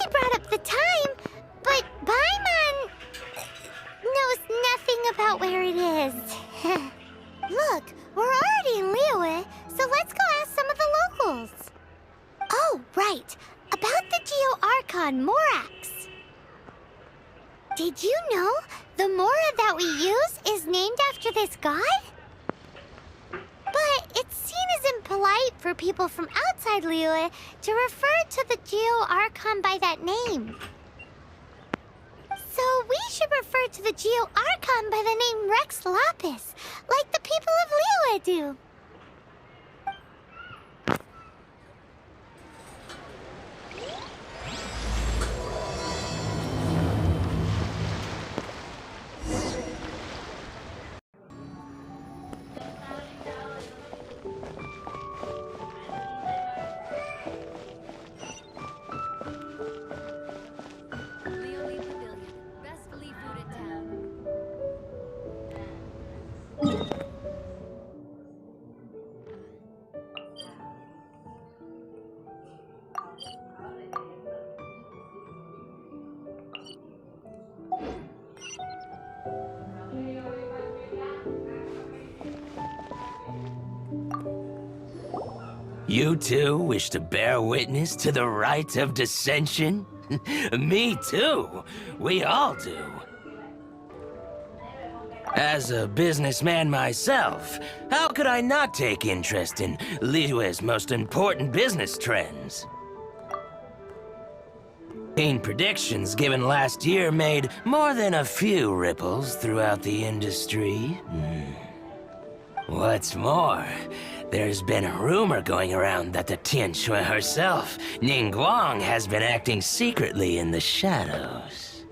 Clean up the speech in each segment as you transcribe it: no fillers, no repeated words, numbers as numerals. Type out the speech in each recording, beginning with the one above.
he brought up the time, but Paimon knows nothing about where it is. Look, we're already in Liyue, so let's go ask some of the locals. Oh, right. About the Geo-Archon Morax. Did you know the Mora that we use is named after this god? But it's seen as impolite for people from outside Liyue to refer to the Geo-Archon by that name. So we should refer to the Geo-Archon by the name Rex Lapis, like the people of Liyue do. You too wish to bear witness to the rite of dissension? Me too. We all do. As a businessman myself, how could I not take interest in Liyue's most important business trends? Predictions given last year made more than a few ripples throughout the industry. What's more, there's been a rumor going around that the Tianshui herself, Ningguang, has been acting secretly in the shadows.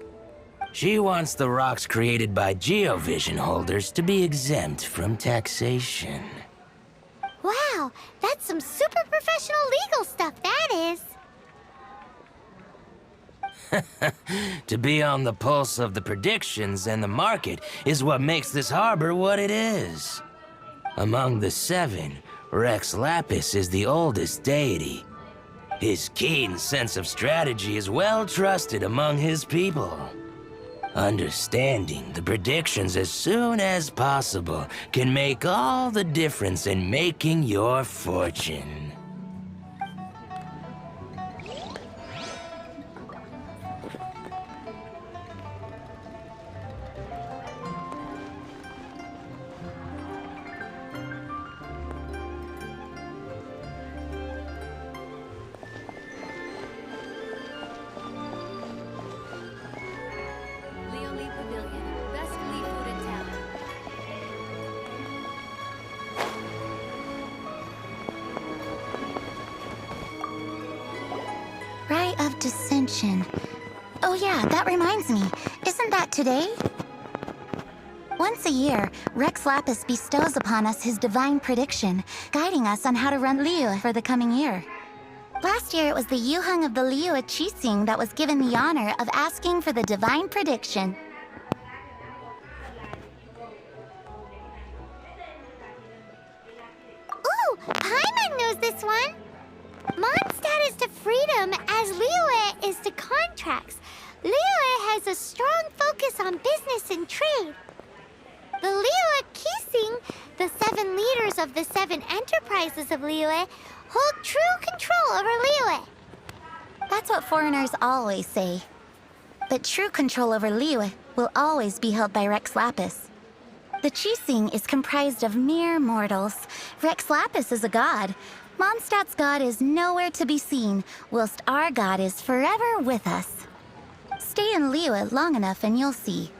She wants the rocks created by Geovision holders to be exempt from taxation. Wow, that's some super professional legal stuff, that is. To be on the pulse of the predictions and the market is what makes this harbor what it is. Among the seven, Rex Lapis is the oldest deity. His keen sense of strategy is well trusted among his people. Understanding the predictions as soon as possible can make all the difference in making your fortune. Rite of Dissension. Oh yeah, that reminds me. Isn't that today? Once a year, Rex Lapis bestows upon us his divine prediction, guiding us on how to run Liyue for the coming year. Last year, it was the Yuheng of the Liyue Qixing that was given the honor of asking for the divine prediction. Ooh, Paimon knows this one! Mondstadt is to freedom as Liyue is to contracts. Liyue has a strong focus on business and trade. The Liyue Qixing, the seven leaders of the seven enterprises of Liyue, hold true control over Liyue. That's what foreigners always say. But true control over Liyue will always be held by Rex Lapis. The Qixing is comprised of mere mortals. Rex Lapis is a god. Mondstadt's god is nowhere to be seen, whilst our god is forever with us. Stay in Liyue long enough and you'll see.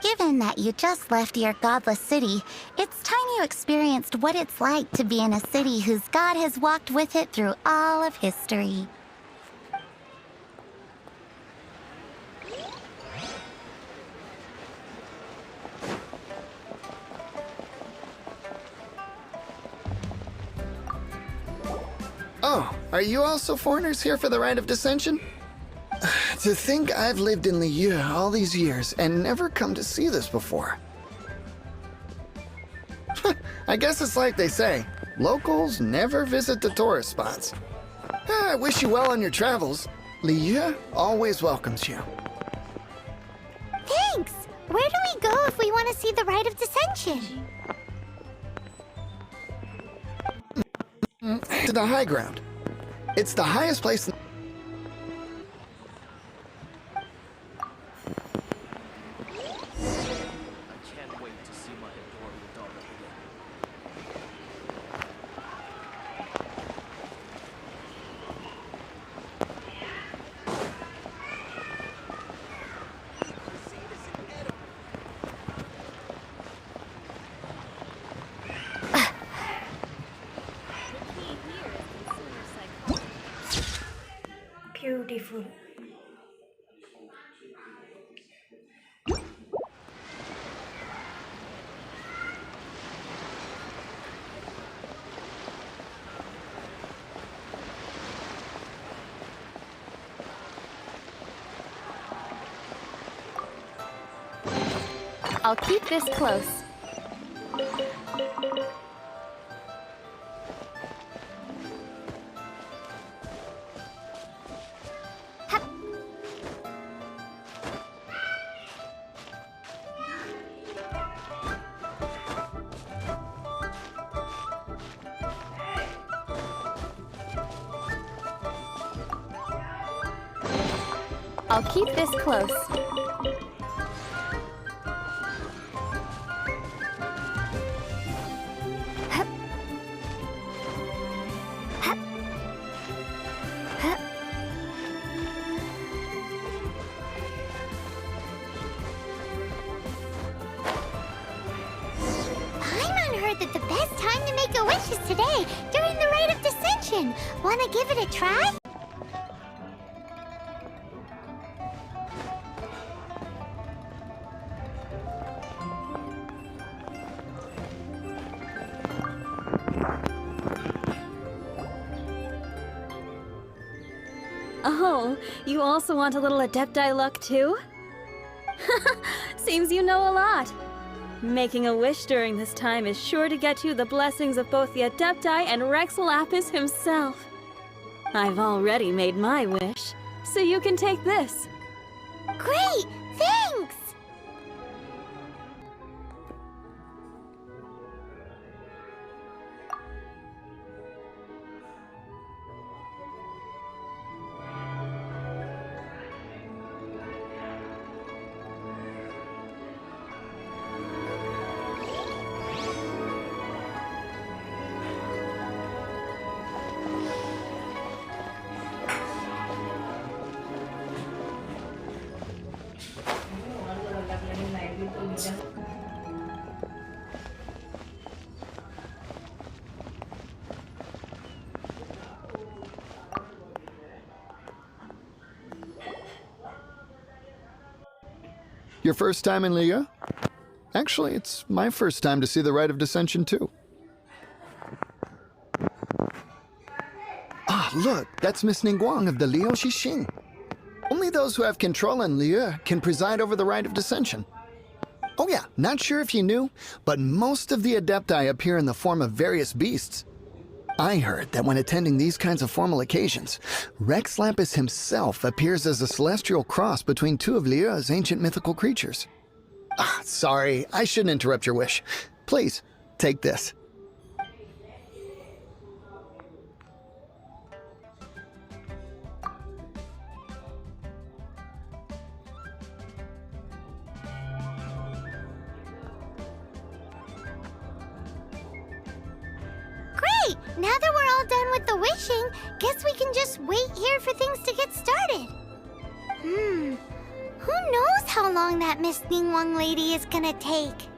Given that you just left your godless city, it's time you experienced what it's like to be in a city whose god has walked with it through all of history. Oh, are you also foreigners here for the Rite of Dissension? To think I've lived in Liyue all these years and never come to see this before. I guess it's like they say, locals never visit the tourist spots. I wish you well on your travels. Liu always welcomes you. Thanks! Where do we go if we want to see the Rite of Dissension? To the high ground. It's the highest place. Beautiful. I'll keep this close. I'll keep this close. Paimon heard that the best time to make a wish is today, during the Rite of Dissension. Wanna give it a try? Oh, you also want a little Adepti luck too? Seems you know a lot. Making a wish during this time is sure to get you the blessings of both the Adepti and Rex Lapis himself. I've already made my wish, so you can take this. Great! Thanks! Your first time in Liu? Actually, it's my first time to see the Rite of Dissension too. Ah, look, that's Miss Ningguang of the Liu Xixing. Only those who have control in Liu can preside over the Rite of Dissension. Oh yeah, not sure if you knew, but most of the Adepti appear in the form of various beasts. I heard that when attending these kinds of formal occasions, Rex Lapis himself appears as a celestial cross between two of Liu's ancient mythical creatures. Ah, sorry, I shouldn't interrupt your wish. Please, take this. Great! Now that we're all done with the wishing, guess we can just wait here for things to get started. Who knows how long that Miss Ningguang lady is gonna take?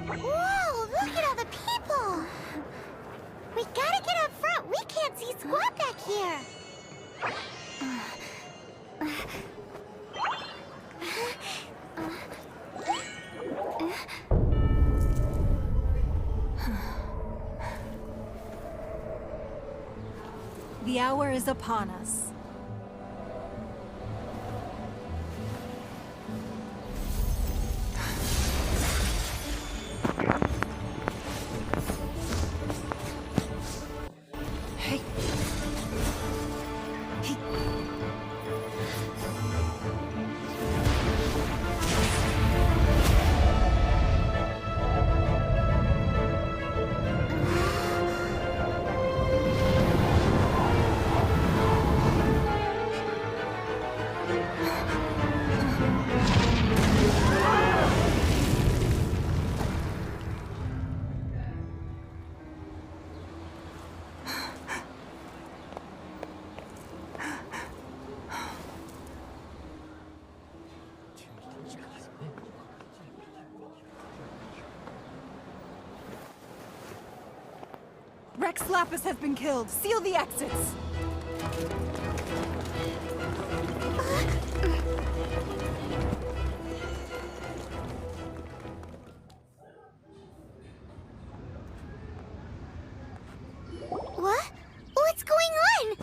Whoa, look at all the people! We gotta get up front. We can't see squat back here. The hour is upon us. Rex Lapis has been killed. Seal the exits. What? What's going on?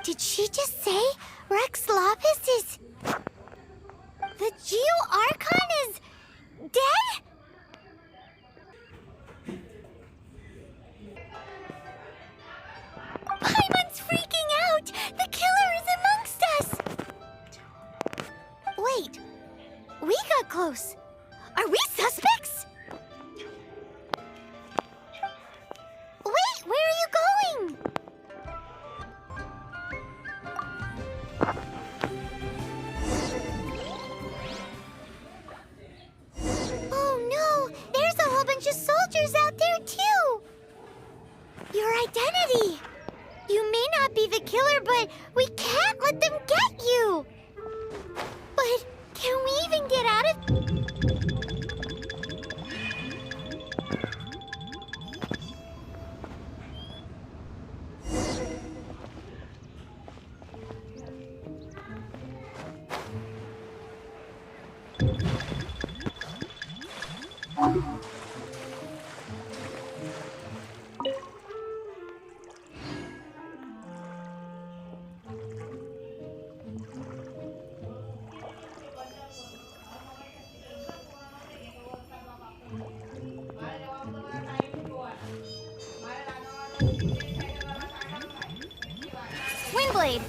Did she just say Rex Lapis is... The Geo-Archon is... dead? Paimon's freaking out! The killer is amongst us! Wait. We got close. Are we suspects? Wait, where are you going? Oh no! There's a whole bunch of soldiers out there too! Your identity! You may not be the killer, but we can't let them get you! But can we even get out of... Windblade!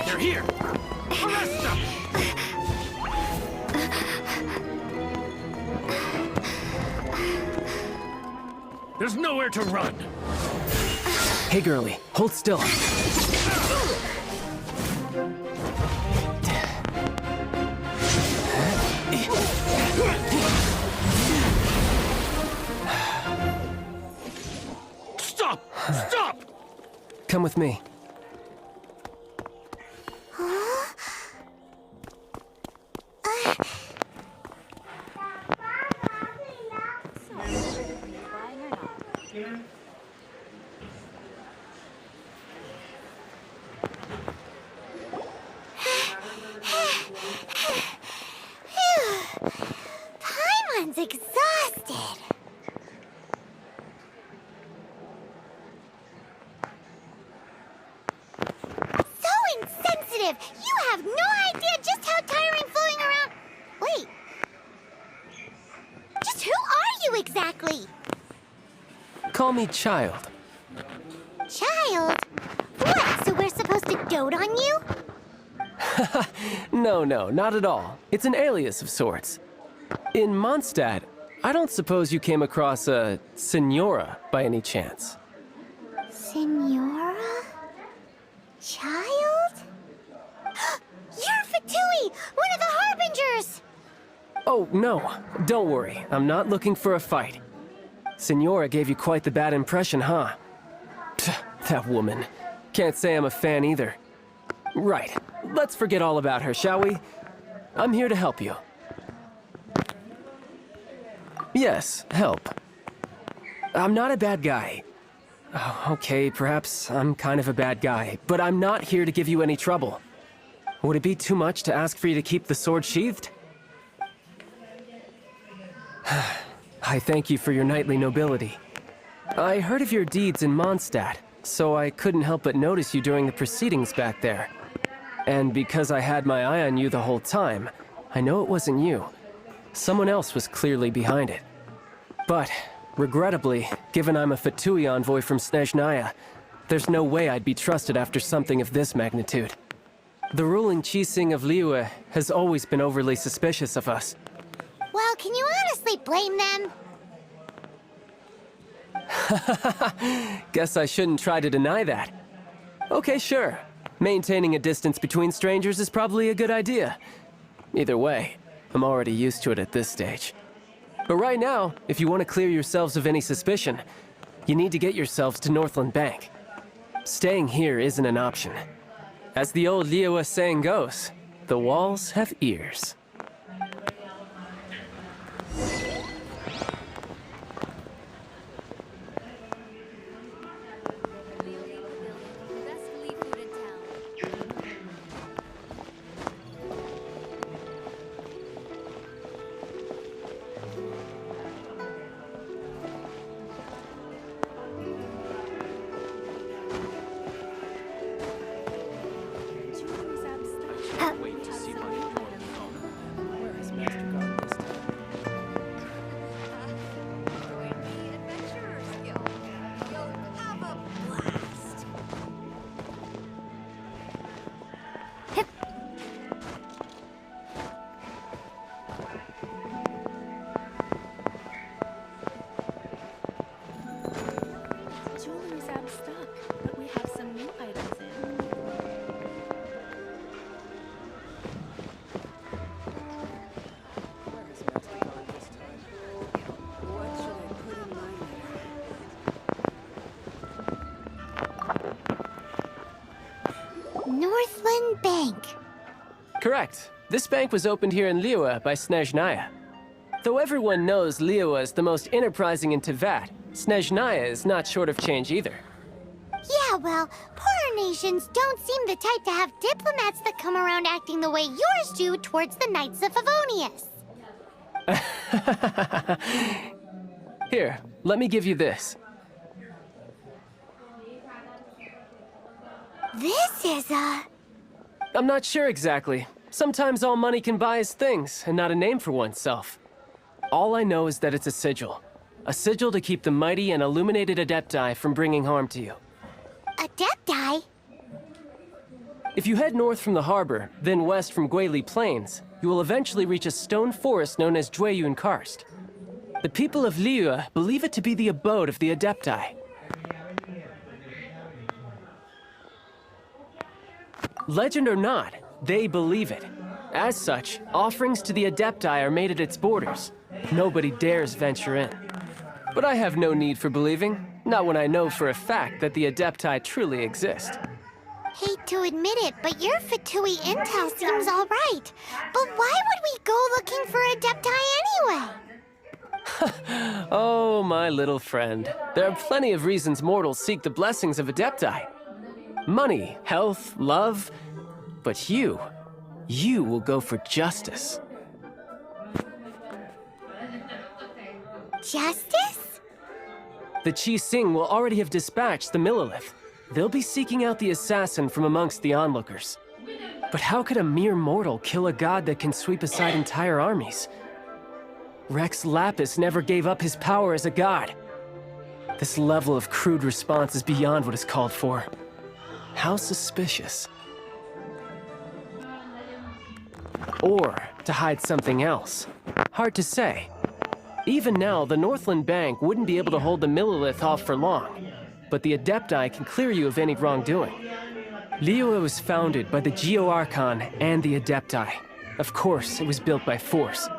They're here! Arrest them! There's nowhere to run! Hey, girlie, hold still. Stop! Stop! Come with me. Paimon's exhausted. So insensitive! You have no idea just how tiring floating around... Wait. Just who are you exactly? Call me Child. Child? What, so we're supposed to dote on you? No, not at all. It's an alias of sorts. In Mondstadt, I don't suppose you came across a Senora by any chance. Senora? Child? You're Fatui, one of the Harbingers! Oh, no. Don't worry. I'm not looking for a fight. Senora gave you quite the bad impression, huh? Pfft, that woman. Can't say I'm a fan either. Right. Let's forget all about her, shall we? I'm here to help you. Yes, help. I'm not a bad guy. Oh, okay, perhaps I'm kind of a bad guy, but I'm not here to give you any trouble. Would it be too much to ask for you to keep the sword sheathed? I thank you for your knightly nobility. I heard of your deeds in Mondstadt, so I couldn't help but notice you during the proceedings back there. And because I had my eye on you the whole time, I know it wasn't you. Someone else was clearly behind it. But, regrettably, given I'm a Fatui envoy from Snezhnaya, there's no way I'd be trusted after something of this magnitude. The ruling Qixing of Liyue has always been overly suspicious of us. Well, can you honestly blame them? Guess I shouldn't try to deny that. Okay, sure. Maintaining a distance between strangers is probably a good idea. Either way, I'm already used to it at this stage. But right now, if you want to clear yourselves of any suspicion, you need to get yourselves to Northland Bank. Staying here isn't an option. As the old Liyue saying goes, the walls have ears. Jewelry's out of stock, but we have some new items in. Northland Bank. Correct. This bank was opened here in Liyue by Snezhnaya. Though everyone knows Liyue is the most enterprising in Teyvat, Snezhnaya is not short of change either. Yeah, well, poorer nations don't seem the type to have diplomats that come around acting the way yours do towards the Knights of Favonius. Here, let me give you this. This is I'm not sure exactly. Sometimes all money can buy is things, and not a name for oneself. All I know is that it's a sigil. A sigil to keep the mighty and illuminated Adepti from bringing harm to you. Adepti? If you head north from the harbor, then west from Guili Plains, you will eventually reach a stone forest known as Jueyun Karst. The people of Liyue believe it to be the abode of the Adepti. Legend or not, they believe it. As such, offerings to the Adepti are made at its borders. Nobody dares venture in. But I have no need for believing, not when I know for a fact that the Adepti truly exist. Hate to admit it, but your Fatui intel seems all right. But why would we go looking for Adepti anyway? Oh, my little friend. There are plenty of reasons mortals seek the blessings of Adepti. Money, health, love. But you will go for justice. Justice? The Qi Xing will already have dispatched the Monolith. They'll be seeking out the assassin from amongst the onlookers. But how could a mere mortal kill a god that can sweep aside entire armies? Rex Lapis never gave up his power as a god. This level of crude response is beyond what is called for. How suspicious. Or to hide something else. Hard to say. Even now, the Northland Bank wouldn't be able to hold the Monolith off for long. But the Adepti can clear you of any wrongdoing. Liyue was founded by the Geo Archon and the Adepti. Of course, it was built by force.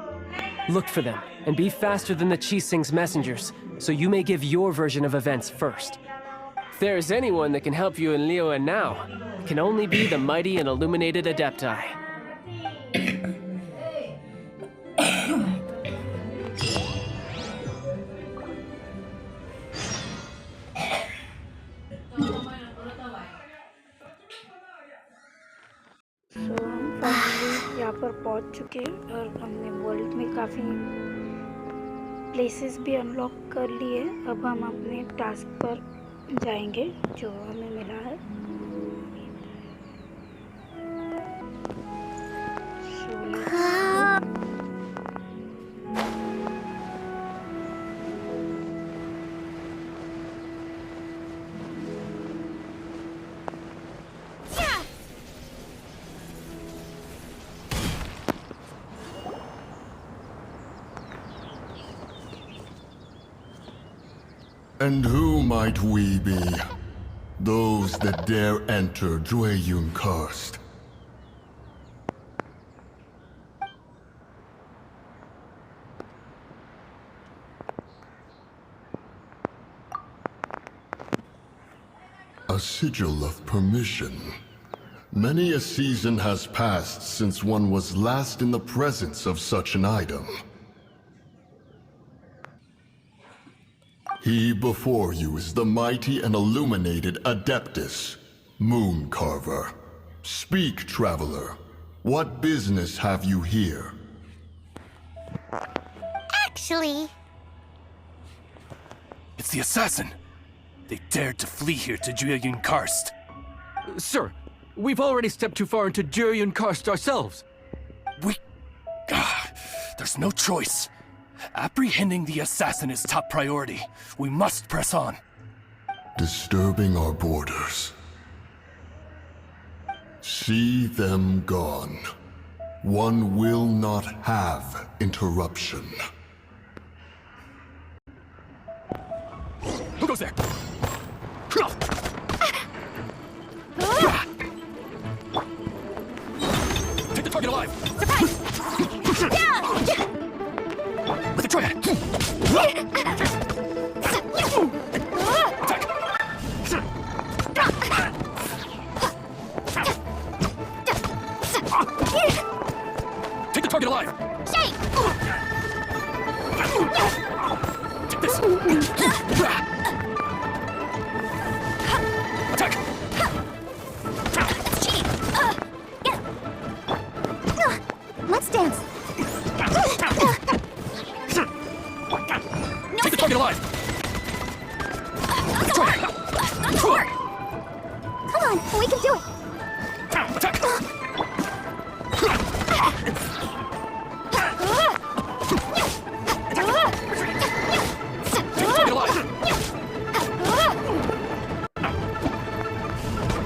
Look for them, and be faster than the Qi Xing's messengers, so you may give your version of events first. If there is anyone that can help you in Liyue now, it can only be the mighty and illuminated Adepti. हम finally यहाँ पर पहुँच चुके हैं और हमने world में काफ़ी प्लेसेस भी अनलॉक कर लिए। अब हम अपने टास्क पर जाएंगे जो हमें मिला है। And who might we be? Those that dare enter Jueyun Karst. A sigil of permission. Many a season has passed since one was last in the presence of such an item. He before you is the mighty and illuminated Adeptus, Moon Carver. Speak, traveler. What business have you here? Actually... It's the assassin! They dared to flee here to Jueyun Karst. Sir, we've already stepped too far into Jueyun Karst ourselves. There's no choice. Apprehending the assassin is top priority. We must press on. Disturbing our borders. See them gone. One will not have interruption. Who goes there? Take the target alive! Surprise! With the triad! Attack! Take the target alive! Shake! Take this! Attack! Let's dance. Take the target alive! Come on, we can do it. Attack! Take the target alive!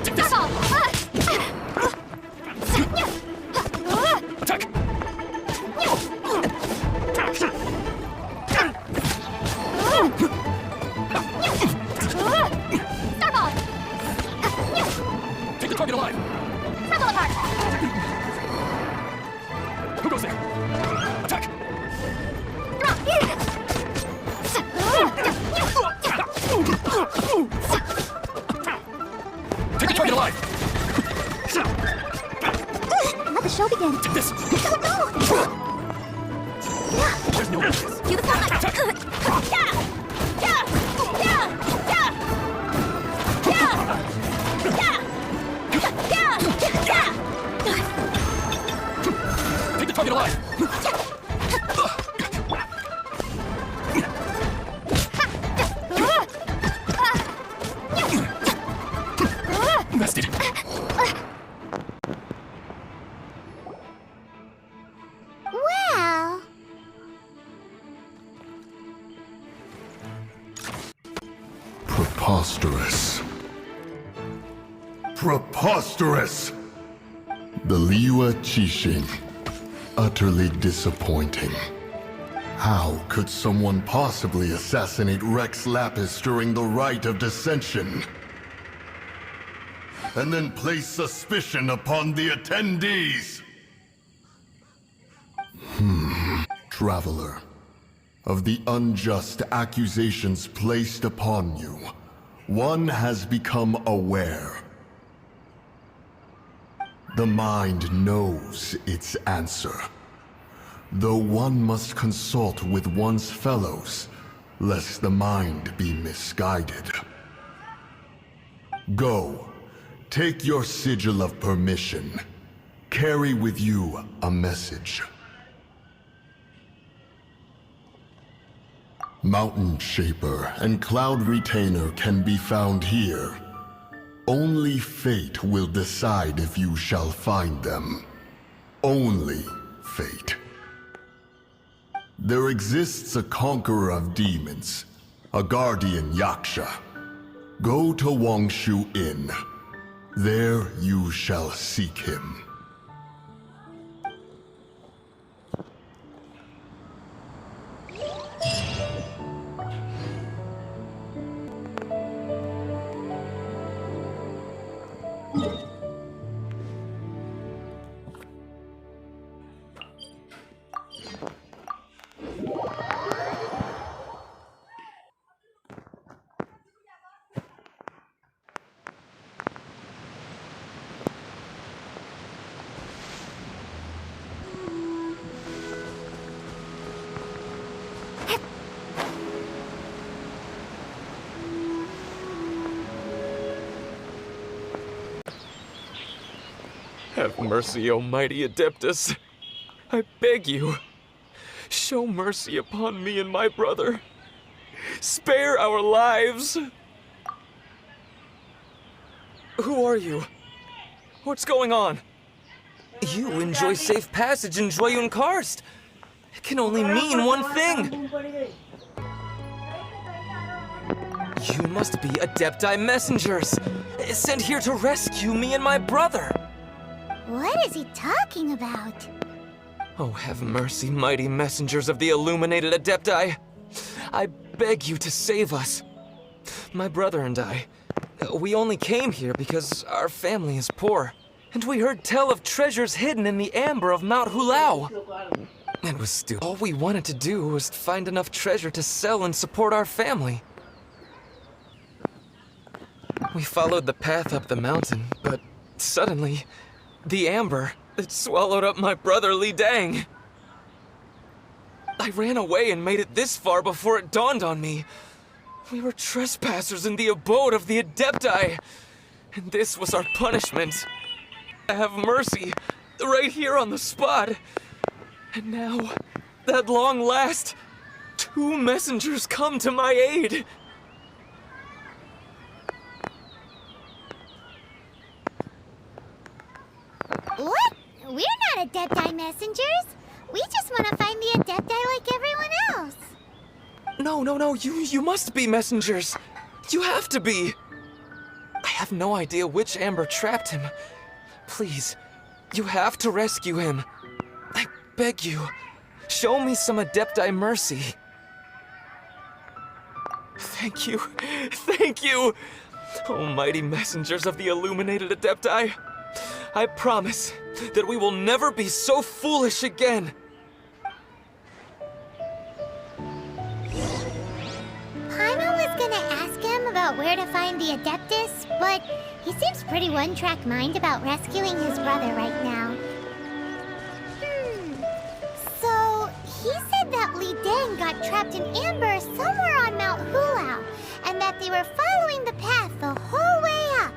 Take this! target alive! Who goes there? Attack! Take the target alive! Let the show begin. Take this! There's no chance. Do the sound. Take the target alive! Bested. Well, Preposterous. Preposterous! The Liyue Qixing. Utterly disappointing. How could someone possibly assassinate Rex Lapis during the Rite of Dissension? And then place suspicion upon the attendees? Traveler, of the unjust accusations placed upon you, one has become aware. The mind knows its answer, though one must consult with one's fellows, lest the mind be misguided. Go, take your sigil of permission. Carry with you a message. Mountain Shaper and Cloud Retainer can be found here. Only fate will decide if you shall find them. Only fate. There exists a conqueror of demons, a guardian Yaksha. Go to Wangshu Inn. There you shall seek him. Have mercy, O mighty Adeptus. I beg you, show mercy upon me and my brother. Spare our lives. Who are you? What's going on? You enjoy safe passage in Jueyun Karst. It can only mean one thing. You must be Adepti messengers, sent here to rescue me and my brother. what is he talking about? Oh, have mercy, mighty messengers of the illuminated Adepti. I beg you to save us. My brother and I, we only came here because our family is poor, and we heard tell of treasures hidden in the amber of Mount Hulao. It was stupid. All we wanted to do was find enough treasure to sell and support our family. We followed the path up the mountain, but suddenly, the amber, it swallowed up my brother Li Dang. I ran away and made it this far before it dawned on me. We were trespassers in the abode of the Adepti, and this was our punishment. Have mercy, right here on the spot. And now, at long last, 2 messengers come to my aid. What? We're not Adepti messengers. We just want to find the Adepti like everyone else. No, you must be messengers. You have to be. I have no idea which amber trapped him. Please, you have to rescue him. I beg you, show me some Adepti mercy. Thank you. Oh, mighty messengers of the illuminated Adepti, I promise that we will never be so foolish again. Paimon was gonna ask him about where to find the Adeptus, but he seems pretty one-track mind about rescuing his brother right now. So, he said that Li Deng got trapped in amber somewhere on Mount Hulao, and that they were following the path the whole way up.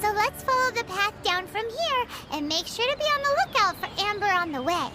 So let's follow the path down from here and make sure to be on the lookout for amber on the way.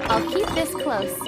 I'll keep this close.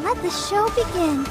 Let the show begin.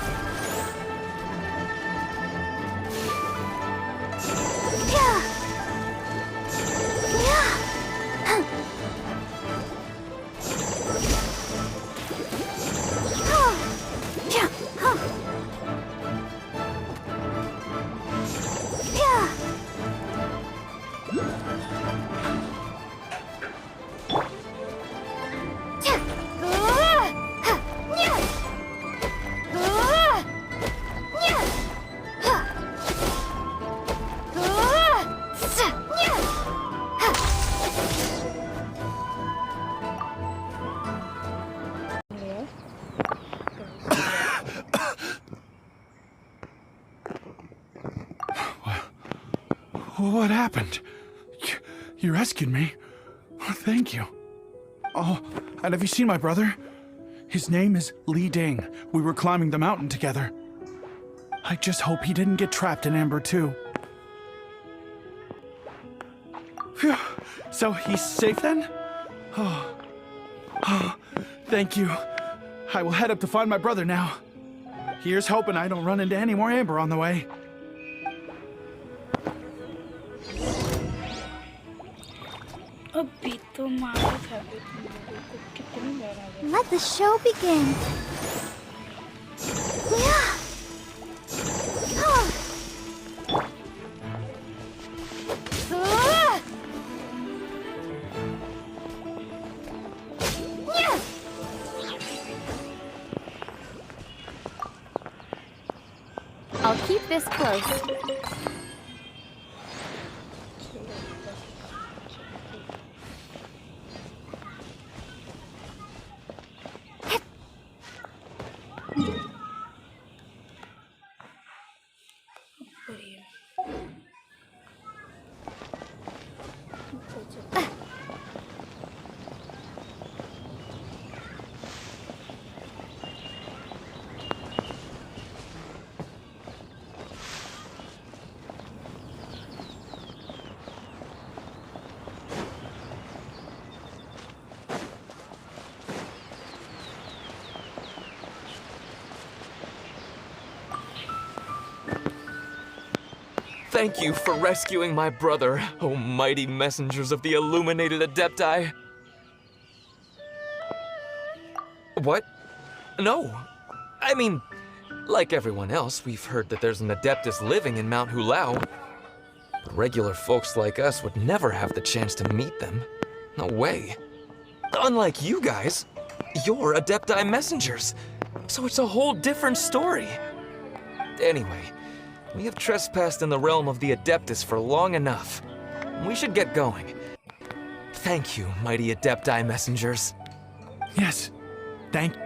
What happened? You rescued me. Oh, thank you. Oh, and have you seen my brother? His name is Li Ding. We were climbing the mountain together. I just hope he didn't get trapped in Amber too. Phew. So he's safe then? Oh, thank you. I will head up to find my brother now. Here's hoping I don't run into any more Amber on the way. Let the show begin. I'll keep this close. Thank you for rescuing my brother, O mighty messengers of the illuminated Adepti. What? No. I mean, like everyone else, we've heard that there's an Adeptus living in Mount Hulao. But regular folks like us would never have the chance to meet them. No way. Unlike you guys, you're Adepti messengers. So it's a whole different story. Anyway, we have trespassed in the realm of the Adeptus for long enough. We should get going. Thank you, mighty Adepti messengers. Yes, thank you.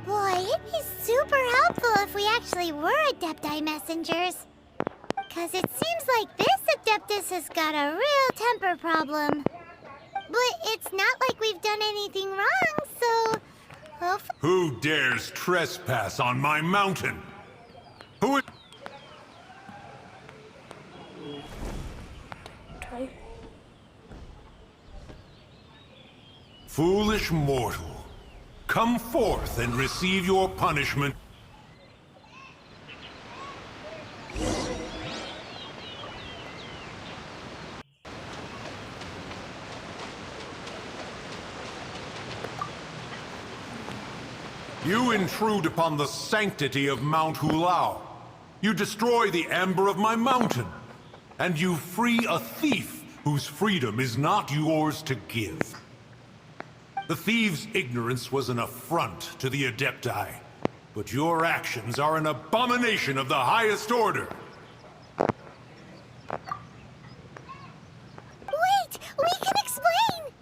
Boy, it'd be super helpful if we actually were Adepti messengers. Cause it seems like this Adeptus has got a real temper problem. But it's not like we've done anything wrong, so... Who dares trespass on my mountain? Who is... Foolish mortal, come forth and receive your punishment. You intrude upon the sanctity of Mount Hulao. You destroy the amber of my mountain. And you free a thief whose freedom is not yours to give. The thief's ignorance was an affront to the Adepti, but your actions are an abomination of the highest order. Wait! We can explain!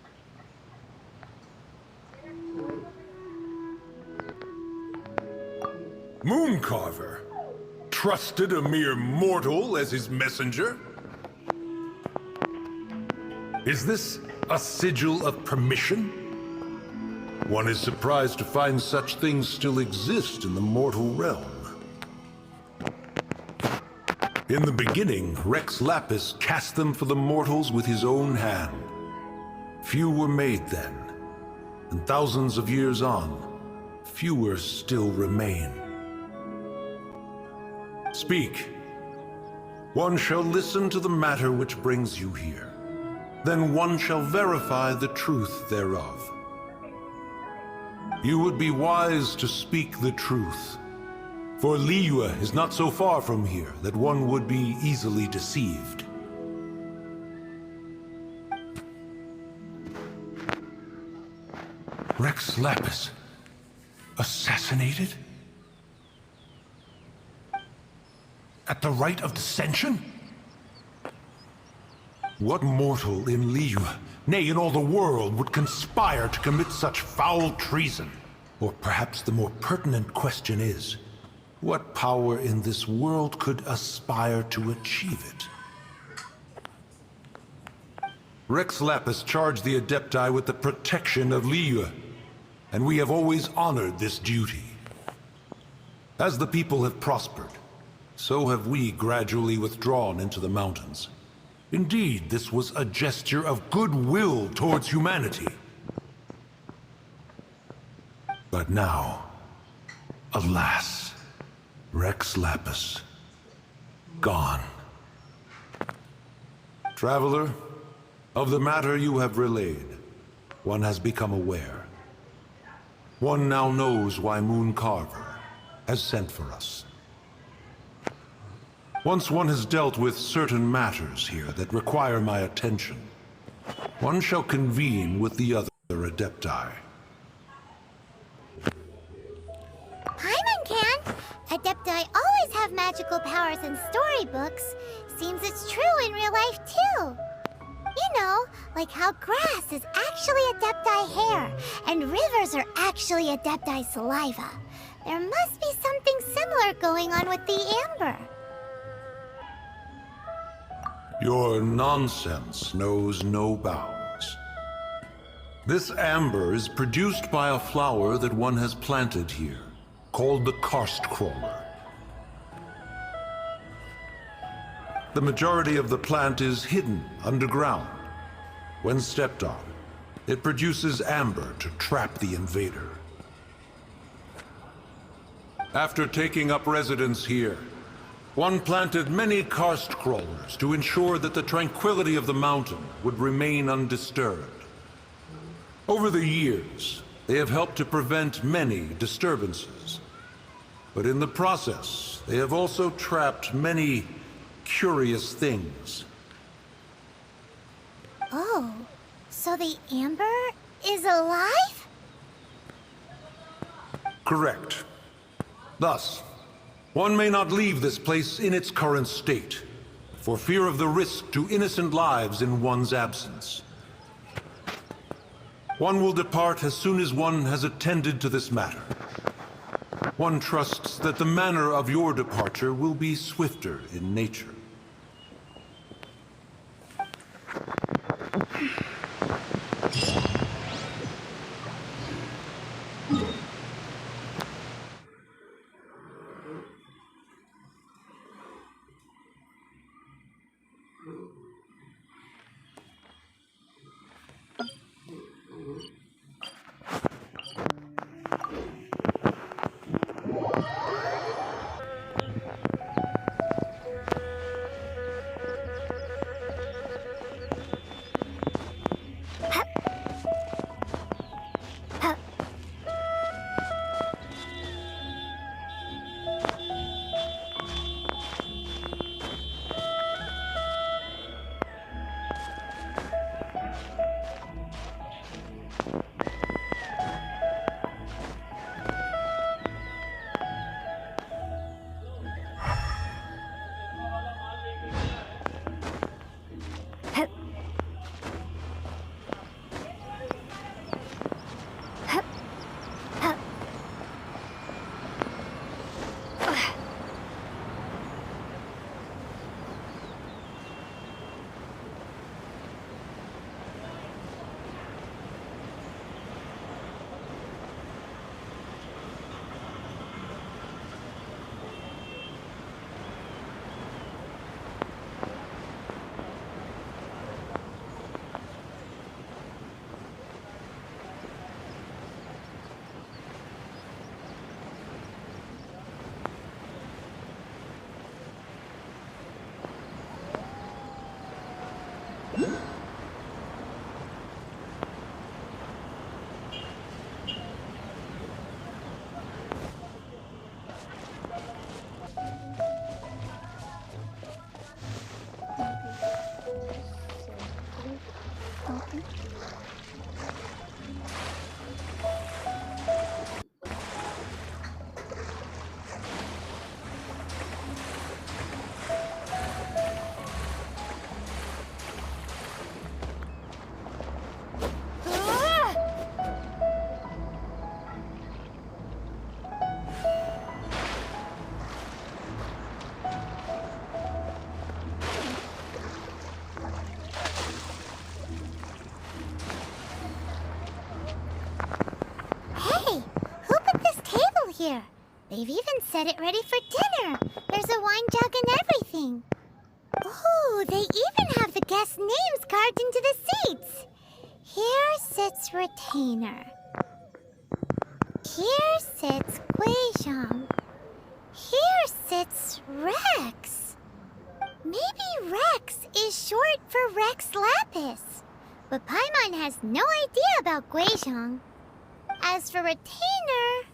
Mooncarver trusted a mere mortal as his messenger? Is this a sigil of permission? One is surprised to find such things still exist in the mortal realm. In the beginning, Rex Lapis cast them for the mortals with his own hand. Few were made then, and thousands of years on, fewer still remain. Speak. One shall listen to the matter which brings you here. Then one shall verify the truth thereof. You would be wise to speak the truth, for Liyue is not so far from here that one would be easily deceived. Rex Lapis, assassinated? At the rite of dissension? What mortal in Liyue, nay, in all the world, would conspire to commit such foul treason? Or perhaps the more pertinent question is, what power in this world could aspire to achieve it? Rex Lapis charged the Adepti with the protection of Liyue, and we have always honored this duty. As the people have prospered, so have we gradually withdrawn into the mountains. Indeed, this was a gesture of goodwill towards humanity. But now, alas, Rex Lapis, gone. Traveler, of the matter you have relayed, one has become aware. One now knows why Moon Carver has sent for us. Once one has dealt with certain matters here that require my attention, one shall convene with the other Adepti. Paimon can! Adepti always have magical powers in storybooks. Seems it's true in real life, too. You know, like how grass is actually Adepti hair, and rivers are actually Adepti saliva. There must be something similar going on with the amber. Your nonsense knows no bounds. This amber is produced by a flower that one has planted here, called the karst crawler. The majority of the plant is hidden underground. When stepped on, it produces amber to trap the invader. After taking up residence here, one planted many karst crawlers to ensure that the tranquility of the mountain would remain undisturbed. Over the years, they have helped to prevent many disturbances. But in the process, they have also trapped many curious things. Oh, so the amber is alive? Correct. Thus, one may not leave this place in its current state, for fear of the risk to innocent lives in one's absence. One will depart as soon as one has attended to this matter. One trusts that the manner of your departure will be swifter in nature. Hey, who put this table here? They've even set it ready for dinner. There's a wine jug and everything. Ooh, they even have the guests' names carved into the seats. Here sits Retainer. Here sits Guizhong. Here sits Rex. Maybe Rex is short for Rex Lapis. But Paimon has no idea about Guizhong. As for Retainer...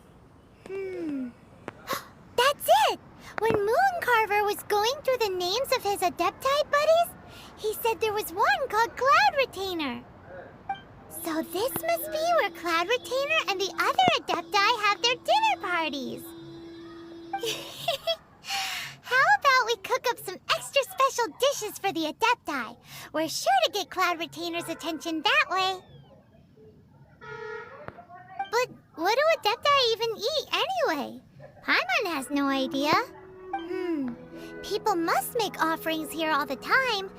That's it! When Mooncarver was going through the names of his Adepti buddies, he said there was one called Cloud Retainer. So this must be where Cloud Retainer and the other Adepti have their dinner parties. How about we cook up some extra special dishes for the Adepti? We're sure to get Cloud Retainer's attention that way. But what do Adepti even eat anyway? Paimon has no idea. People must make offerings here all the time.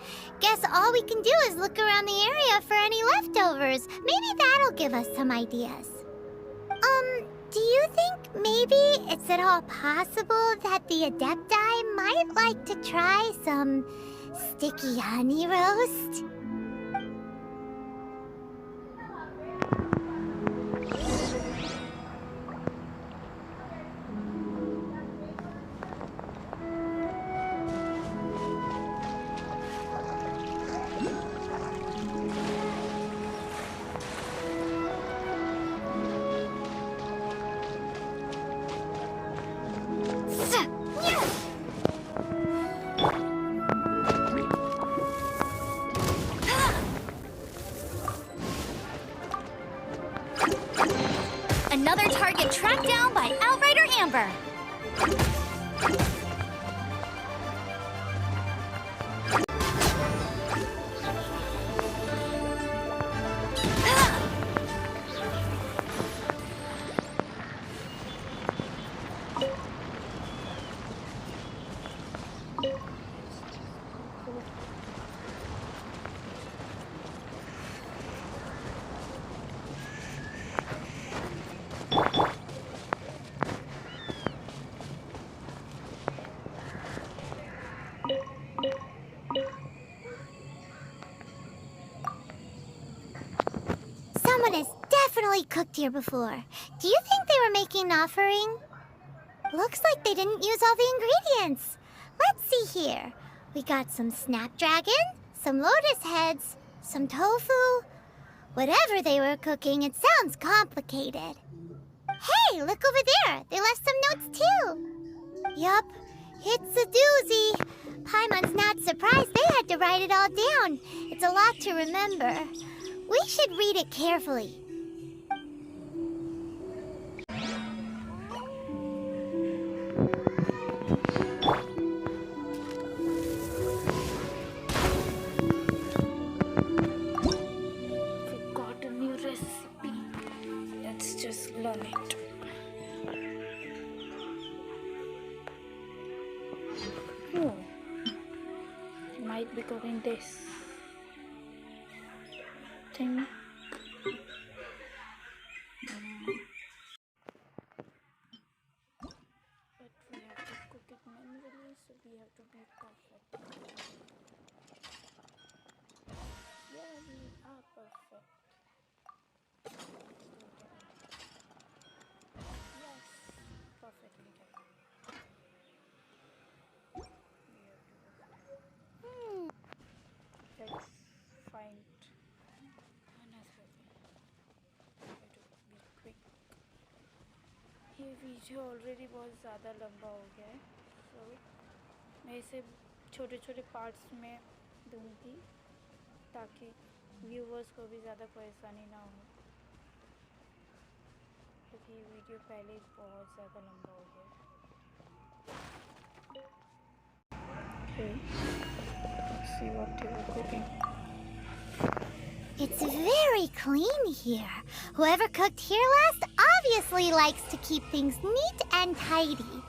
Guess all we can do is look around the area for any leftovers. Maybe that'll give us some ideas. Do you think maybe it's at all possible that the Adepti might like to try some sticky honey roast? Another target tracked down by Outrider Amber. Someone has definitely cooked here before. Do you think they were making an offering? Looks like they didn't use all the ingredients. Let's see here. We got some snapdragon, some lotus heads, some tofu. Whatever they were cooking, it sounds complicated. Hey, look over there. They left some notes too. Yup, it's a doozy. Paimon's not surprised they had to write it all down. It's a lot to remember. We should read it carefully. We got a new recipe. Let's just learn it. Oh, might be cooking this thing. But we have to cook it manually, so we have to be perfect. Yeah, we are perfect. Yes, perfectly done. We have to fix video already बहुत ज़्यादा लंबा हो गया है, सो मैं इसे छोटे छोटे पार्ट्स में दूंगी ताकि व्यूवर्स को भी ज़्यादा परेशानी ना हो, क्योंकि ये वीडियो पहले ही बहुत ज़्यादा लंबा हो गया है। Let's see what they were cooking. It's very clean here. Whoever cooked here last obviously likes to keep things neat and tidy.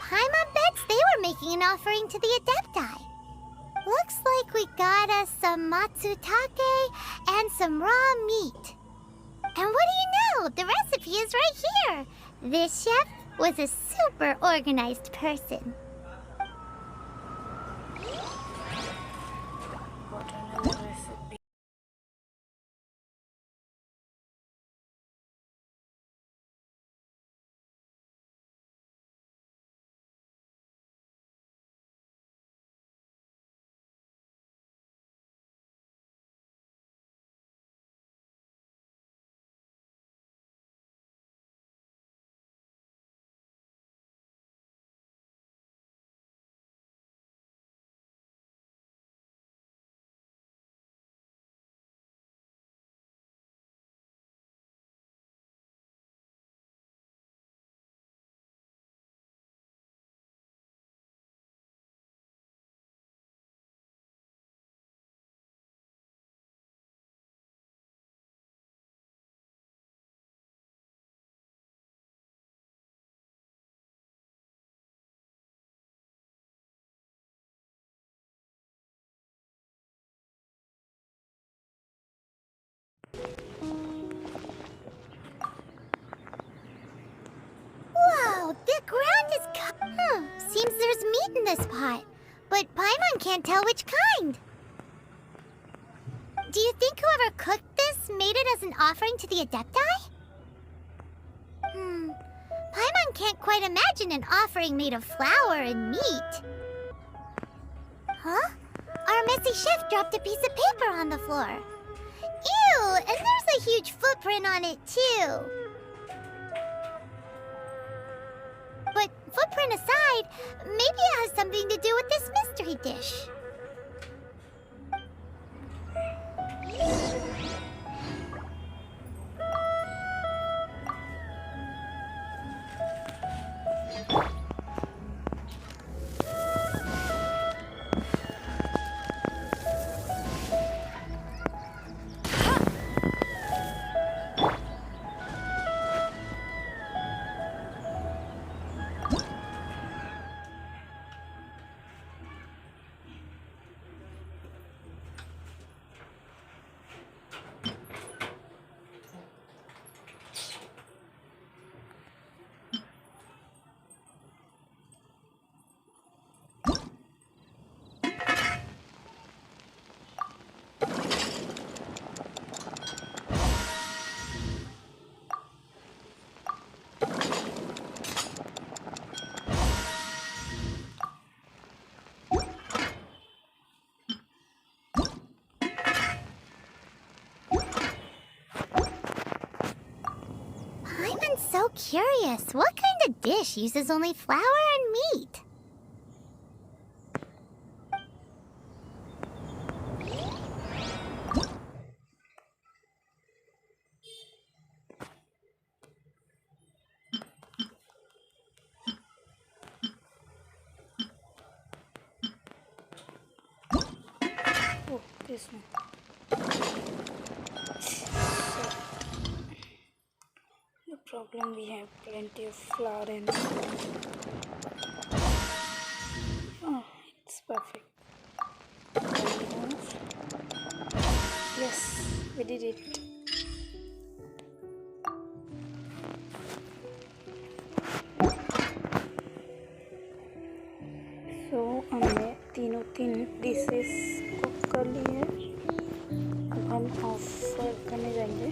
Paimon bets they were making an offering to the Adepti. Looks like we got us some matsutake and some raw meat. And what do you know? The recipe is right here. This chef was a super organized person. What another recipe? Whoa, the ground is seems there's meat in this pot, but Paimon can't tell which kind. Do you think whoever cooked this made it as an offering to the Adepti? Paimon can't quite imagine an offering made of flour and meat. Huh? Our messy chef dropped a piece of paper on the floor. Ew, and there's a huge footprint on it too. But footprint aside, maybe it has something to do with this mystery dish. So curious, what kind of dish uses only flour and meat? Oh, this one. No problem, we have plenty of flour and oh, it's perfect. Yes, we did it. So हमने तीन dishes cook कर ली है। अब हम of करने जाएंगे।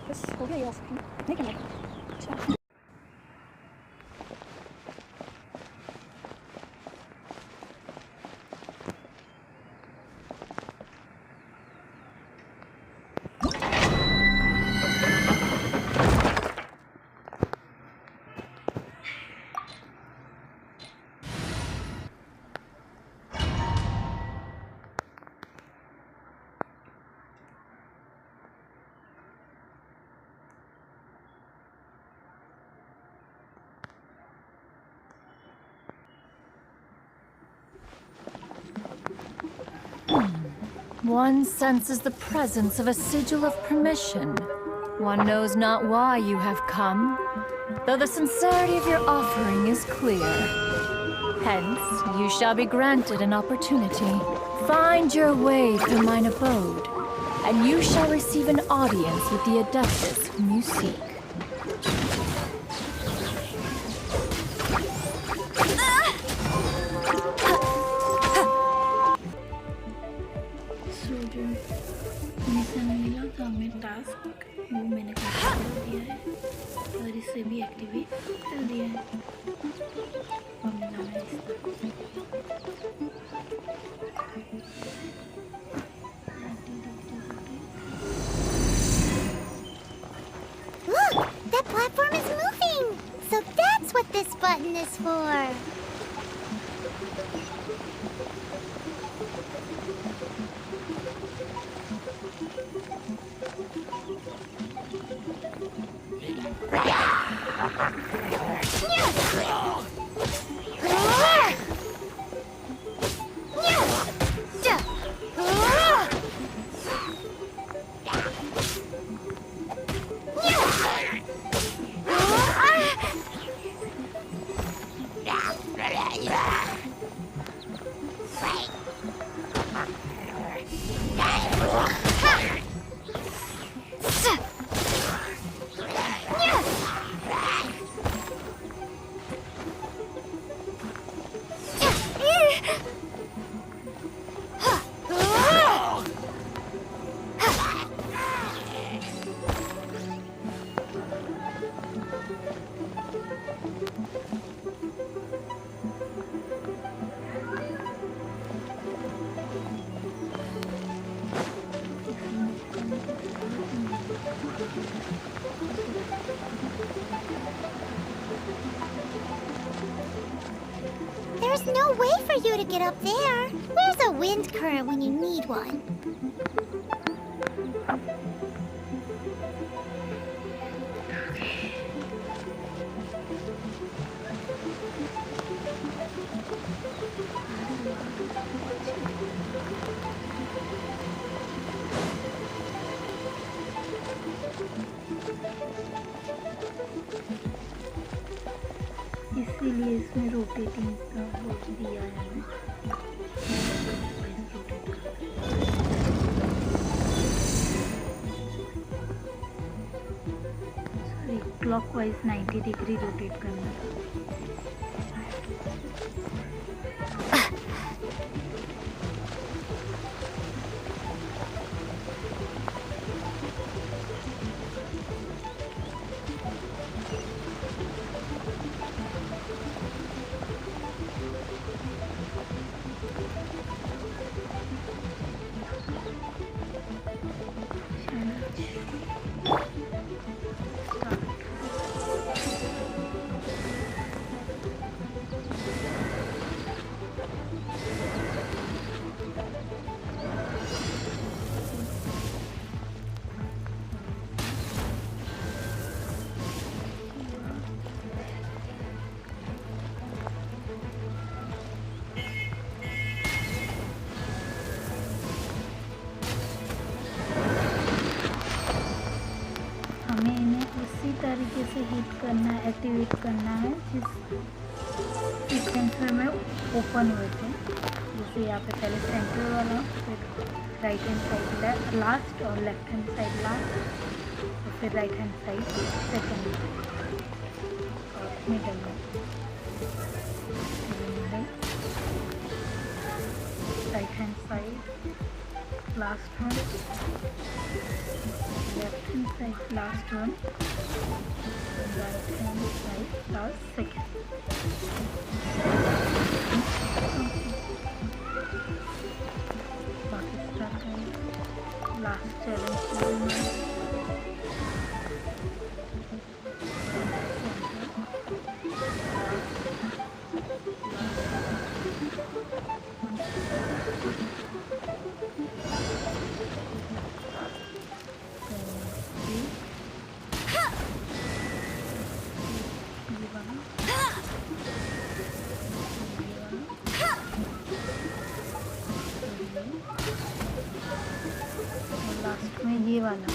बस हो गया ये आइसक्रीम नहीं करना अच्छा One senses the presence of a sigil of permission. One knows not why you have come, though the sincerity of your offering is clear. Hence, you shall be granted an opportunity. Find your way through mine abode, and you shall receive an audience with the Adeptus whom you seek. Task वो मैंने कर दिया है और इसे भी activate कर दिया है Look, that platform is moving. So that's what this button is for. There's no way for you to get up there. Where's a wind current when you need one? इसीलिए इसमें रोटेटिंग का वो दिया है sorry clockwise 90 degree rotate करना था तरीके से हिट करना है, एक्टिवेट करना है जिस सीक्वेंस में ओपन हुए थे। जैसे यहाँ पे पहले सेंटर वाला, फिर राइट हैंड साइड लास्ट और लेफ्ट हैंड साइड लास्ट, और फिर राइट हैंड साइड सेकेंड और मिडल में right hand side last one. Left hand side, last one. Right hand side, last second. Pakistan guys. Last challenge. Last में ये वाला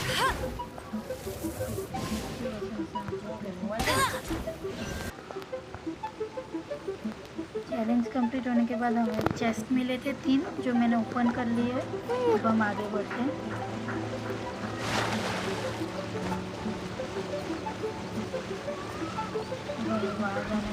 challenge complete होने के बाद हमें चेस्ट मिले थे 3 जो मैंने ओपन कर लिए। अब हम आगे बढ़ते हैं। बाहर जाने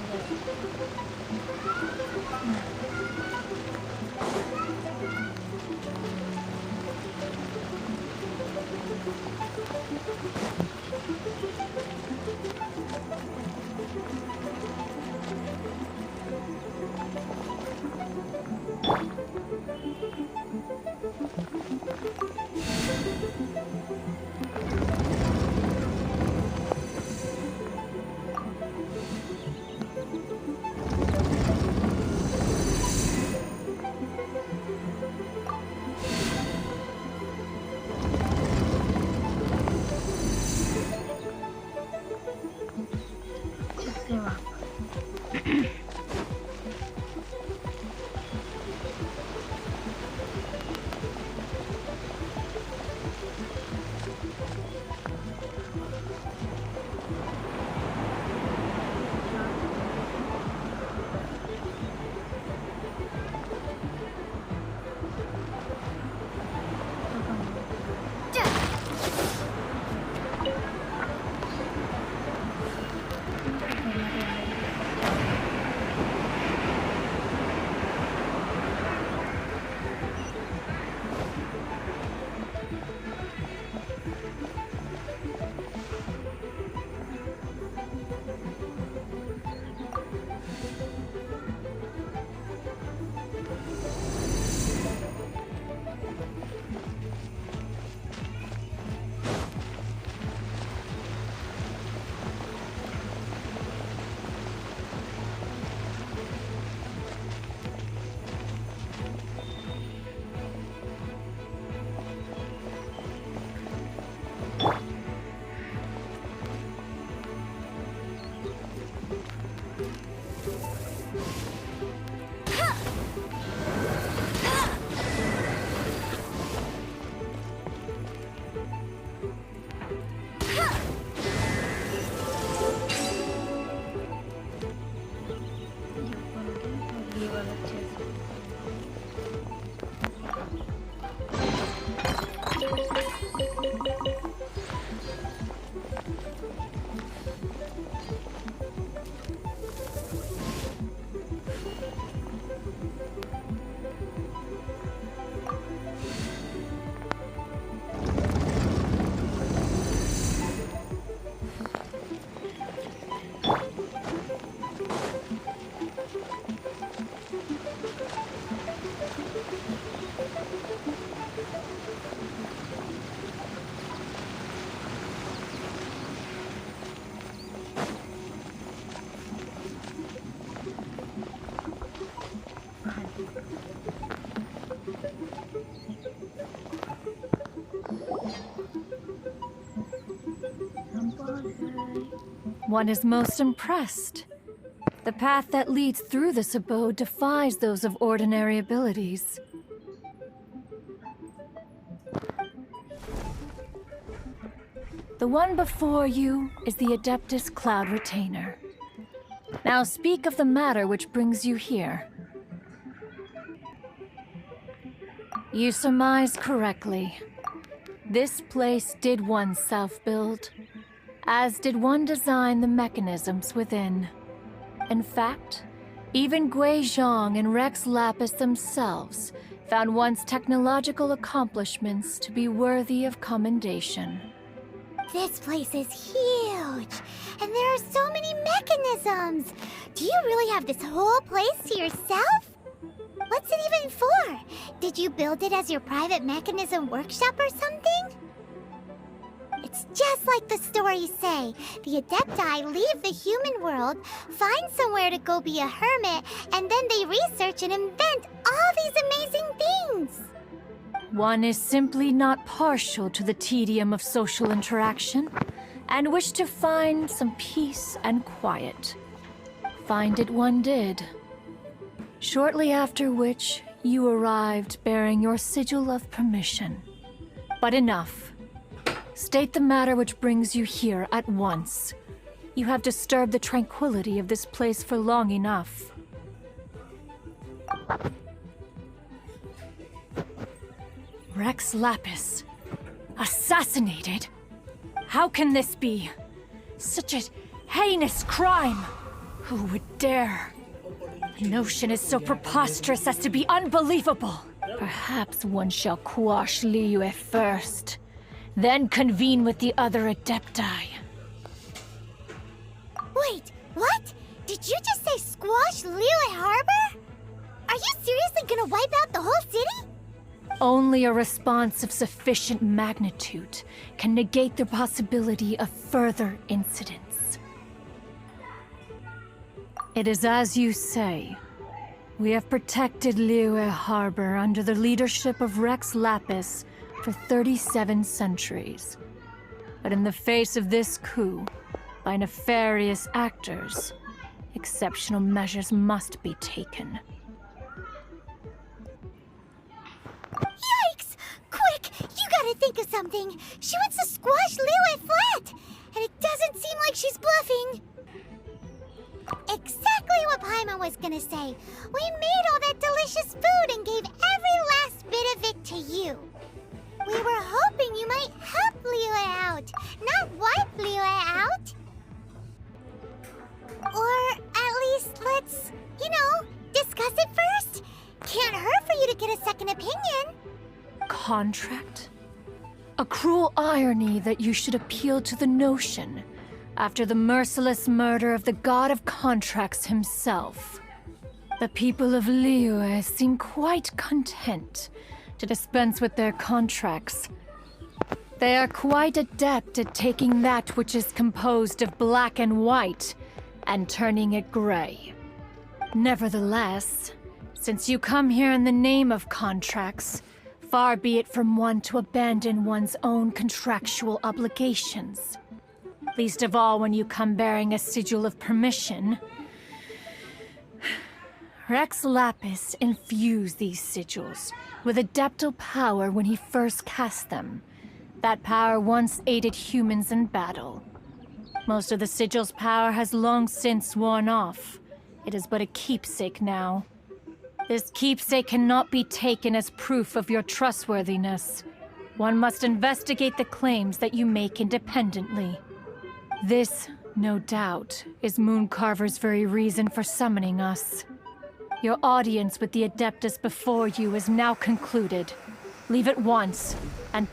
One is most impressed. The path that leads through this abode defies those of ordinary abilities. The one before you is the Adeptus Cloud Retainer. Now speak of the matter which brings you here. You surmise correctly. This place did once self-build, as did one design the mechanisms within. In fact, even Gui Zhang and Rex Lapis themselves found one's technological accomplishments to be worthy of commendation. This place is huge, and there are so many mechanisms. Do you really have this whole place to yourself? What's it even for? Did you build it as your private mechanism workshop or something? It's just like the stories say. The Adepti leave the human world, find somewhere to go be a hermit, and then they research and invent all these amazing things. One is simply not partial to the tedium of social interaction, and wished to find some peace and quiet. Find it one did. Shortly after which, you arrived bearing your sigil of permission. But enough. State the matter which brings you here at once. You have disturbed the tranquility of this place for long enough. Rex Lapis. Assassinated? How can this be? Such a heinous crime! Who would dare? The notion is so preposterous as to be unbelievable. Perhaps one shall quash Liyue first, then convene with the other Adepti. Wait, what? Did you just say squash Liyue Harbor? Are you seriously gonna wipe out the whole city? Only a response of sufficient magnitude can negate the possibility of further incidents. It is as you say. We have protected Liyue Harbor under the leadership of Rex Lapis for 37 centuries. But in the face of this coup, by nefarious actors, exceptional measures must be taken. Yikes! Quick! You gotta think of something! She wants to squash Liyue flat! And it doesn't seem like she's bluffing! Exactly what Paimon was gonna say! We made all that delicious food and gave every last bit of it to you! We were hoping you might help Liyue out, not wipe Liyue out! Or at least let's, discuss it first! Can't hurt for you to get a second opinion! Contract? A cruel irony that you should appeal to the notion after the merciless murder of the god of contracts himself. The people of Liyue seem quite content to dispense with their contracts. They are quite adept at taking that which is composed of black and white and turning it gray. Nevertheless, since you come here in the name of contracts, far be it from one to abandon one's own contractual obligations. Least of all when you come bearing a sigil of permission. Rex Lapis infused these sigils with adeptal power when he first cast them. That power once aided humans in battle. Most of the sigil's power has long since worn off. It is but a keepsake now. This keepsake cannot be taken as proof of your trustworthiness. One must investigate the claims that you make independently. This, no doubt, is Mooncarver's very reason for summoning us. Your audience with the Adeptus before you is now concluded. Leave at once, and...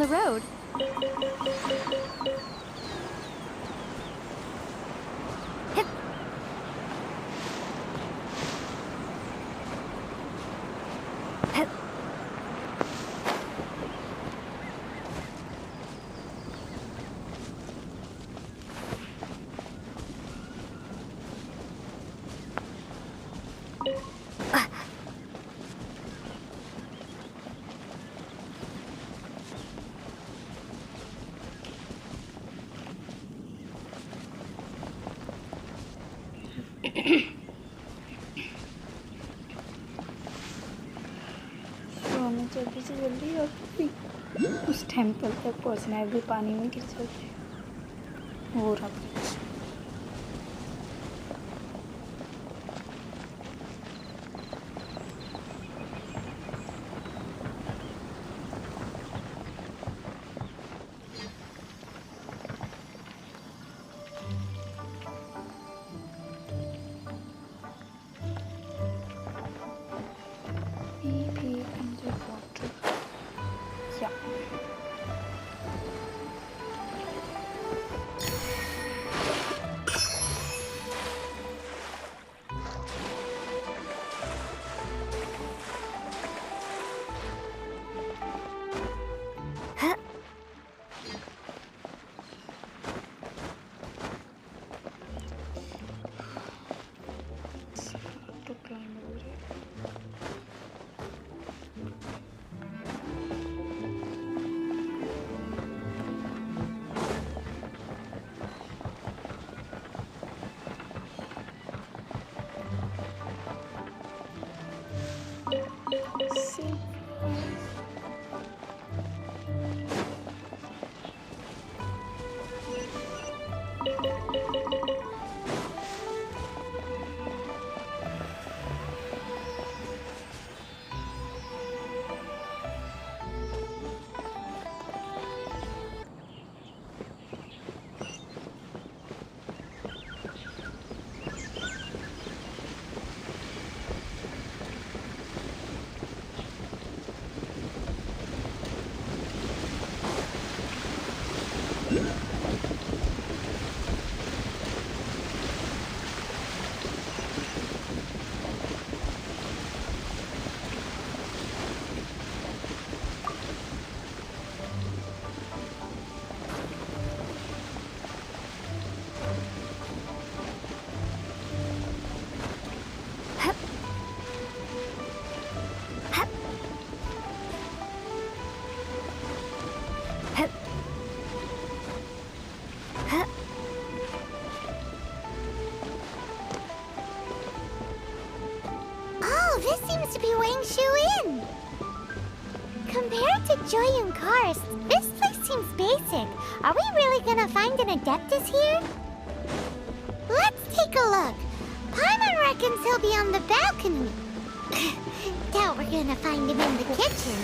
down the road. हमें जल्दी से जल्दी और उस temple तक पहुंचना है। अभी पानी में गिर चलते हैं। वो रहा कुछ। Compared to Joyun Karst, this place seems basic. Are we really gonna find an Adeptus here? Let's take a look. Paimon reckons he'll be on the balcony. Doubt we're gonna find him in the kitchen.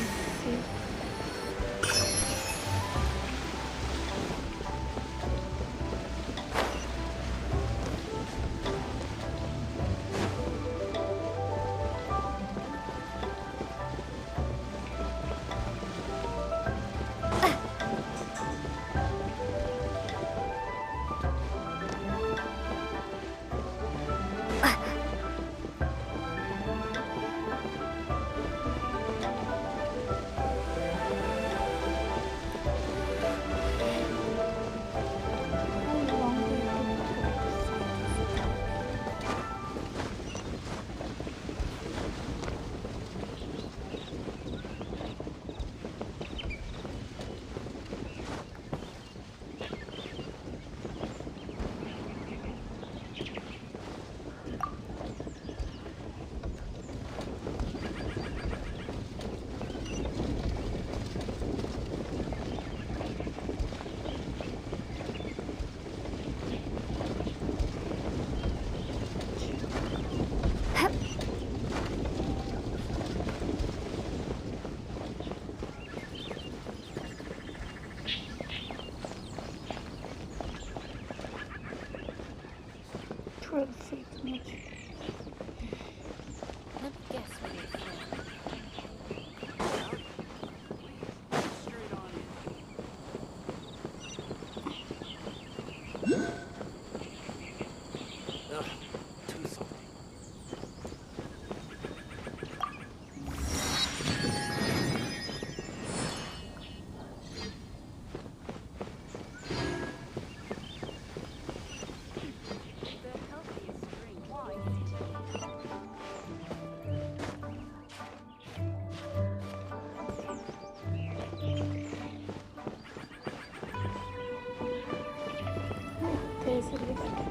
Basil with attack.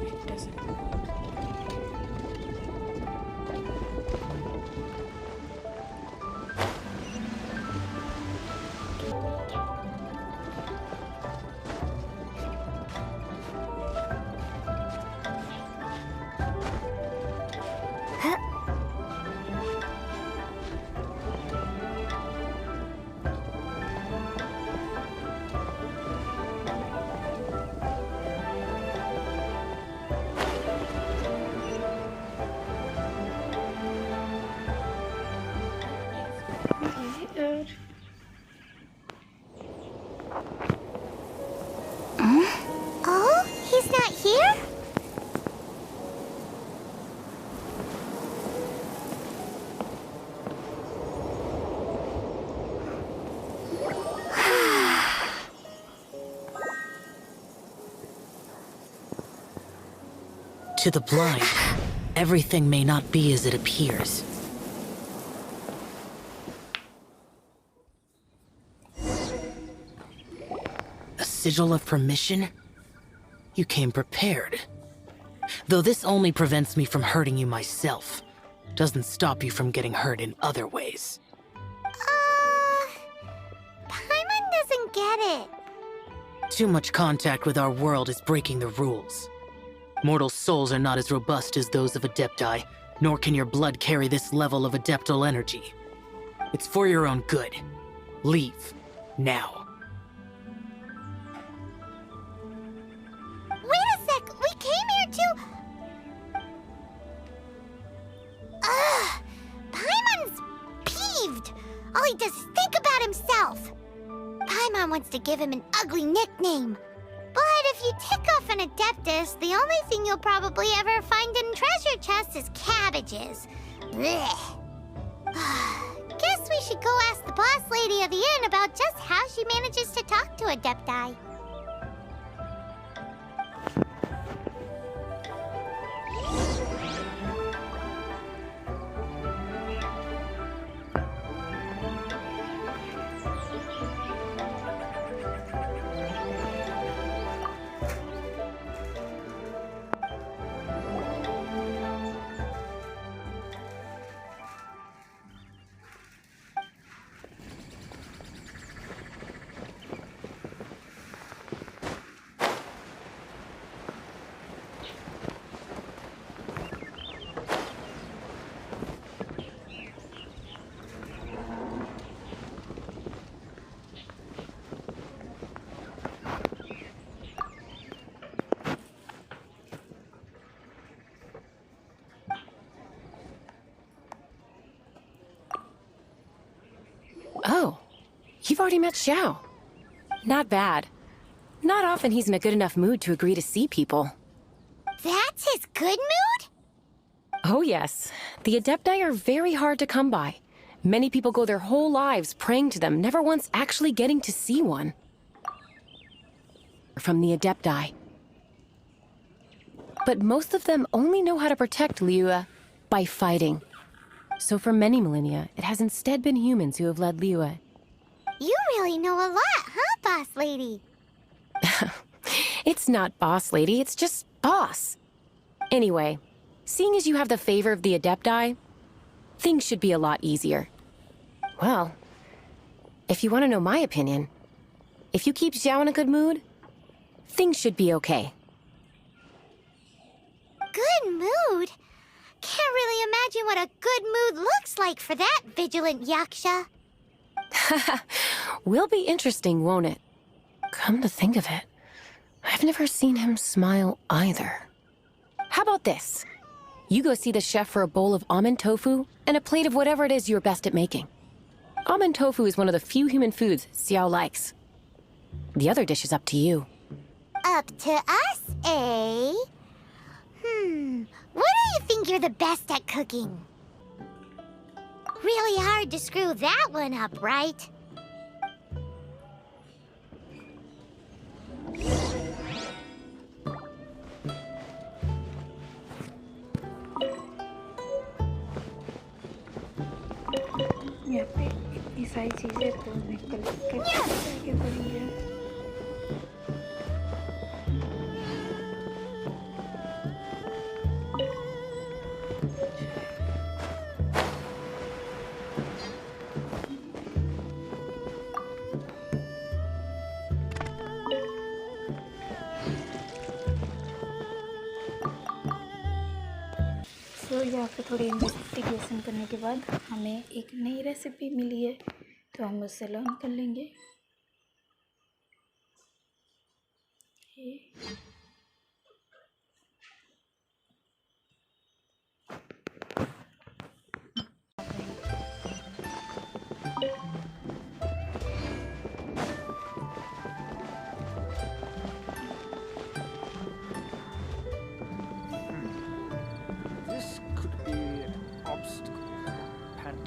It doesn't. Oh, he's not here? To the blind, everything may not be as it appears. A sigil of permission? You came prepared. Though this only prevents me from hurting you myself, doesn't stop you from getting hurt in other ways. Paimon doesn't get it. Too much contact with our world is breaking the rules. Mortal souls are not as robust as those of Adepti, nor can your blood carry this level of adeptal energy. It's for your own good. Leave. Now. Wait a sec, we came here to... Ugh! Paimon's peeved! All he does is think about himself! Paimon wants to give him an ugly nickname. But if you tick off an Adeptus, the only thing you'll probably ever find in treasure chests is cabbages. Blech. Guess we should go ask the boss lady of the inn about just how she manages to talk to Adepti. Oh, you've already met Xiao. Not bad. Not often he's in a good enough mood to agree to see people. That's his good mood? Oh yes. The Adepti are very hard to come by. Many people go their whole lives praying to them, never once actually getting to see one. From the Adepti. But most of them only know how to protect Liyue by fighting. So for many millennia, it has instead been humans who have led Liyue. You really know a lot, huh, boss lady? It's not boss lady, it's just boss. Anyway, seeing as you have the favor of the Adepti, things should be a lot easier. Well, if you want to know my opinion, if you keep Xiao in a good mood, things should be okay. Good mood? Can't really imagine what a good mood looks like for that vigilant yaksha. Will be interesting, won't it? Come to think of it, I've never seen him smile either. How about this? You go see the chef for a bowl of almond tofu and a plate of whatever it is you're best at making. Almond tofu is one of the few human foods Xiao likes. The other dish is up to you. Up to us, eh? What do you think you're the best at cooking? Really hard to screw that one up, right? सारी चीज़ें तो निकल के क्या करेंगे। तो यहाँ पे थोड़ी इन्वेस्टिगेशन करने के बाद हमें एक नई रेसिपी मिली है, तो हम उससे लर्न कर लेंगे।